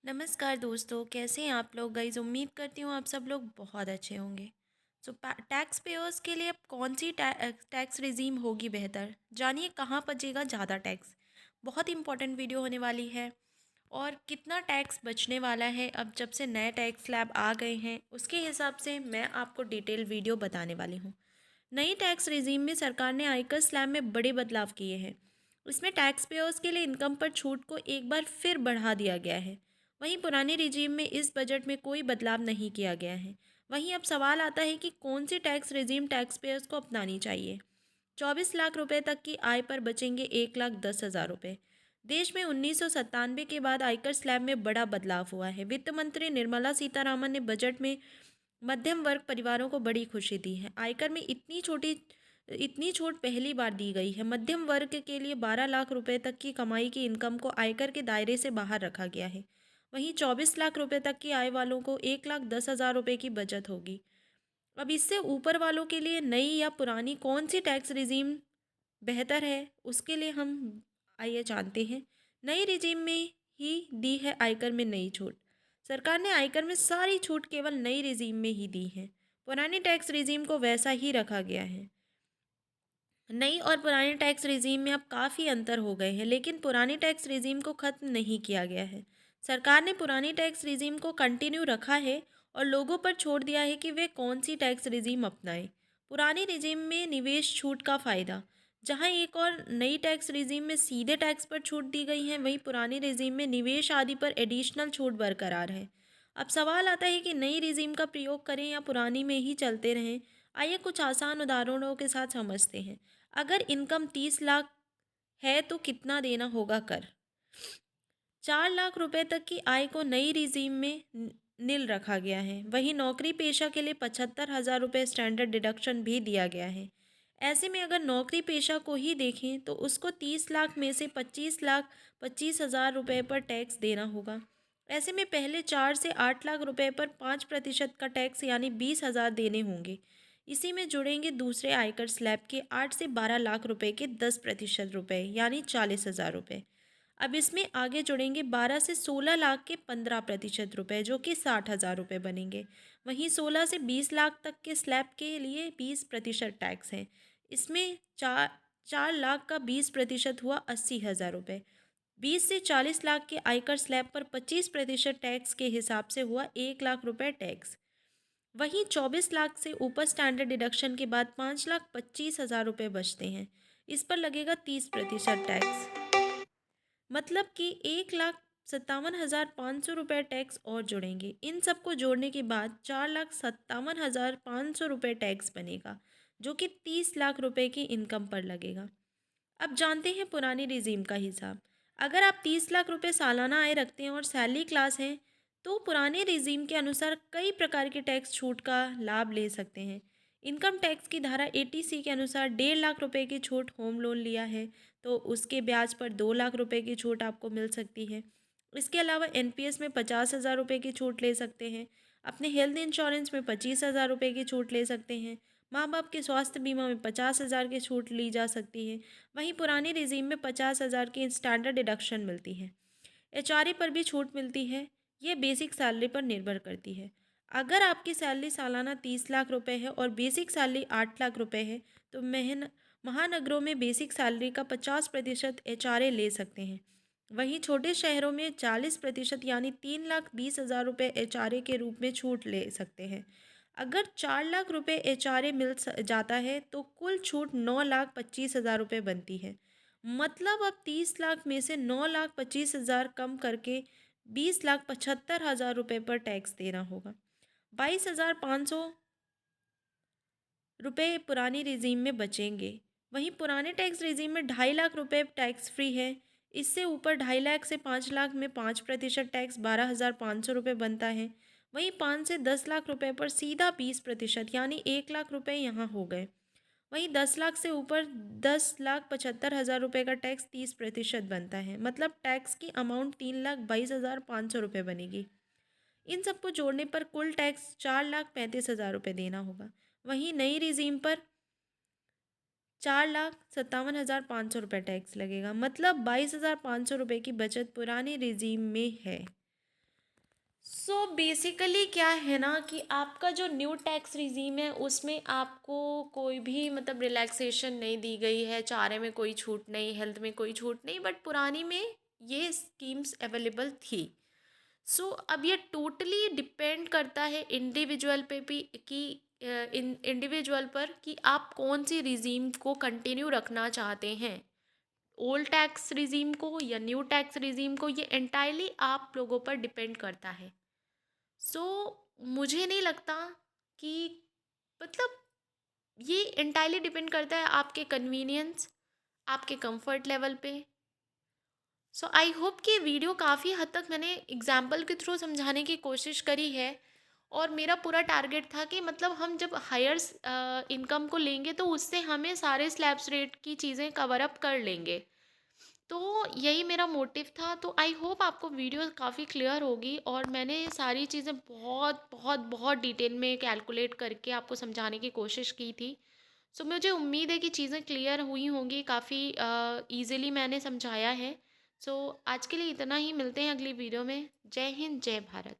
नमस्कार दोस्तों, कैसे हैं आप लोग? गाइस, उम्मीद करती हूँ आप सब लोग बहुत अच्छे होंगे। सो टैक्स पेयर्स के लिए अब कौन सी टैक्स रिजीम होगी बेहतर? जानिए कहाँ बचेगा ज़्यादा टैक्स। बहुत इंपॉर्टेंट वीडियो होने वाली है। और कितना टैक्स बचने वाला है अब जब से नए टैक्स स्लैब आ गए हैं, उसके हिसाब से मैं आपको डिटेल वीडियो बताने वाली हूँ। नई टैक्स रिजीम में सरकार ने आयकर स्लैब में बड़े बदलाव किए हैं। इसमें टैक्स पेयर्स के लिए इनकम पर छूट को एक बार फिर बढ़ा दिया गया है। वहीं पुराने रिजीम में इस बजट में कोई बदलाव नहीं किया गया है। वहीं अब सवाल आता है कि कौन सी टैक्स रिजीम टैक्स पेयर्स को अपनानी चाहिए। 24 लाख रुपए तक की आय पर बचेंगे 1,10,000 रुपये। देश में 1997 के बाद आयकर स्लैब में बड़ा बदलाव हुआ है। वित्त मंत्री निर्मला सीतारामन ने बजट में मध्यम वर्ग परिवारों को बड़ी खुशी दी है। आयकर में इतनी छूट पहली बार दी गई है। मध्यम वर्ग के लिए 12 लाख रुपए तक की कमाई की इनकम को आयकर के दायरे से बाहर रखा गया है। वहीं 24 लाख रुपए तक की आय वालों को 1,10,000 रुपये की बचत होगी। अब इससे ऊपर वालों के लिए नई या पुरानी कौन सी टैक्स रिजीम बेहतर है, उसके लिए हम आइए जानते हैं। नई रिजीम में ही दी है आयकर में नई छूट। सरकार ने आयकर में सारी छूट केवल नई रिजीम में ही दी है। पुरानी टैक्स रिजीम को वैसा ही रखा गया है। नई और पुरानी टैक्स रिजीम में अब काफ़ी अंतर हो गए हैं, लेकिन पुरानी टैक्स रिजीम को ख़त्म नहीं किया गया है। सरकार ने पुरानी टैक्स रिजीम को कंटिन्यू रखा है और लोगों पर छोड़ दिया है कि वे कौन सी टैक्स रिजीम अपनाएं। पुरानी रिजीम में निवेश छूट का फ़ायदा, जहां एक और नई टैक्स रिजीम में सीधे टैक्स पर छूट दी गई है, वहीं पुरानी रिजीम में निवेश आदि पर एडिशनल छूट बरकरार है। अब सवाल आता है कि नई रिजीम का प्रयोग करें या पुरानी में ही चलते रहें। आइए कुछ आसान उदाहरणों के साथ समझते हैं। अगर इनकम 30 लाख है तो कितना देना होगा कर? 4 लाख रुपए तक की आय को नई रिजीम में नील रखा गया है। वहीं नौकरी पेशा के लिए 75,000 रुपये स्टैंडर्ड डिडक्शन भी दिया गया है। ऐसे में अगर नौकरी पेशा को ही देखें तो उसको 30 लाख में से 25,25,000 रुपये पर टैक्स देना होगा। ऐसे में पहले 4 से 8 लाख रुपए पर 5% का टैक्स यानी 20,000 देने होंगे। इसी में जुड़ेंगे दूसरे आयकर स्लैब के 8 से 12 लाख रुपए के 10% रुपए यानी 40,000 रुपये। अब इसमें आगे जुड़ेंगे 12 से 16 लाख के 15% रुपए जो कि 60,000 रुपये बनेंगे। वहीं 16 से 20 लाख तक के स्लैब के लिए 20% टैक्स है। इसमें 4 लाख का 20% हुआ 80,000 रुपये। 20 से 40 लाख के आयकर स्लैब पर 25% टैक्स के हिसाब से हुआ 1 लाख रुपये टैक्स। वहीं 24 लाख से ऊपर स्टैंडर्ड डिडक्शन के बाद 5,25,000 रुपये बचते हैं। इस पर लगेगा 30% टैक्स। मतलब कि 1,57,500 रुपये टैक्स और जोड़ेंगे। इन सबको जोड़ने के बाद 4,57,500 रुपये टैक्स बनेगा, जो कि 30 लाख रुपए की इनकम पर लगेगा। अब जानते हैं पुरानी रिजीम का हिसाब। अगर आप 30 लाख रुपए सालाना आय रखते हैं और सैलरी क्लास हैं, तो पुराने रिजीम के अनुसार कई प्रकार के टैक्स छूट का लाभ ले सकते हैं। इनकम टैक्स की धारा 80C के अनुसार 1,50,000 रुपये की छूट होम लोन लिया है तो उसके ब्याज पर 2 लाख रुपए की छूट आपको मिल सकती है। इसके अलावा एनपीएस में 50,000 रुपये की छूट ले सकते हैं। अपने हेल्थ इंश्योरेंस में 25,000 रुपये की छूट ले सकते हैं। माँ बाप के स्वास्थ्य बीमा में 50,000 की छूट ली जा सकती है। वहीं पुरानी रिजीम में 50,000 की स्टैंडर्ड डिडक्शन मिलती है। एचआरए पर भी छूट मिलती है। ये बेसिक सैलरी पर निर्भर करती है। अगर आपकी सैलरी सालाना 30 लाख रुपए है और बेसिक सैलरी 8 लाख रुपए है, तो महानगरों में बेसिक सैलरी का 50% एचआरए ले सकते हैं। वहीं छोटे शहरों में 40% यानी 3,20,000 रुपये एचआरए के रूप में छूट ले सकते हैं। अगर 4 लाख रुपए एचआरए जाता है तो कुल छूट 9,25,000 रुपये बनती है। मतलब अब 30 लाख में से 9,25,000 कम करके 20,75,000 रुपये पर टैक्स देना होगा। 22,500 रुपये पुरानी रिजीम में बचेंगे। वहीं पुराने टैक्स रिजीम में 2.5 लाख रुपये टैक्स फ्री है। इससे ऊपर 2.5 लाख से 5 लाख में 5% टैक्स 12,500 रुपये बनता है। वहीं 5 से 10 लाख रुपये पर सीधा 20% यानी 1 लाख रुपये यहाँ हो गए। वहीं 10 लाख से ऊपर 10,75,000 रुपये का टैक्स 30% बनता है। मतलब टैक्स की अमाउंट 3,22,500 रुपये बनेगी। इन सबको जोड़ने पर कुल टैक्स 4,35,000 रुपये देना होगा। वहीं नई रिजीम पर 4,57,500 रुपये टैक्स लगेगा। मतलब 22,500 रुपये की बचत पुरानी रिजीम में है। सो बेसिकली क्या है ना कि आपका जो न्यू टैक्स रिजीम है उसमें आपको कोई भी मतलब रिलैक्सेशन नहीं दी गई है, चारे में कोई छूट नहीं, हेल्थ में कोई छूट नहीं, बट पुरानी में ये स्कीम्स अवेलेबल थी। सो अब ये टोटली डिपेंड करता है इंडिविजुअल पे भी कि इन इंडिविजुअल पर कि आप कौन सी रिजीम को कंटिन्यू रखना चाहते हैं, ओल्ड टैक्स रिजीम को या न्यू टैक्स रिजीम को, ये एंटायरली आप लोगों पर डिपेंड करता है। सो मुझे नहीं लगता कि मतलब ये एंटायरली डिपेंड करता है आपके कन्वीनियंस, आपके कंफर्ट लेवल पे। सो आई होप कि वीडियो काफ़ी हद तक मैंने एग्जाम्पल के थ्रू समझाने की कोशिश करी है, और मेरा पूरा टारगेट था कि मतलब हम जब हायर इनकम को लेंगे तो उससे हमें सारे स्लैब्स रेट की चीज़ें कवर अप कर लेंगे। तो यही मेरा मोटिव था। तो आई होप आपको वीडियो काफ़ी क्लियर होगी, और मैंने ये सारी चीज़ें बहुत बहुत बहुत डिटेल में कैलकुलेट करके आपको समझाने की कोशिश की थी। सो मुझे उम्मीद है कि चीज़ें क्लियर हुई होंगी, काफ़ी ईज़िली मैंने समझाया है। सो आज के लिए इतना ही, मिलते हैं अगली वीडियो में। जय हिंद, जय भारत।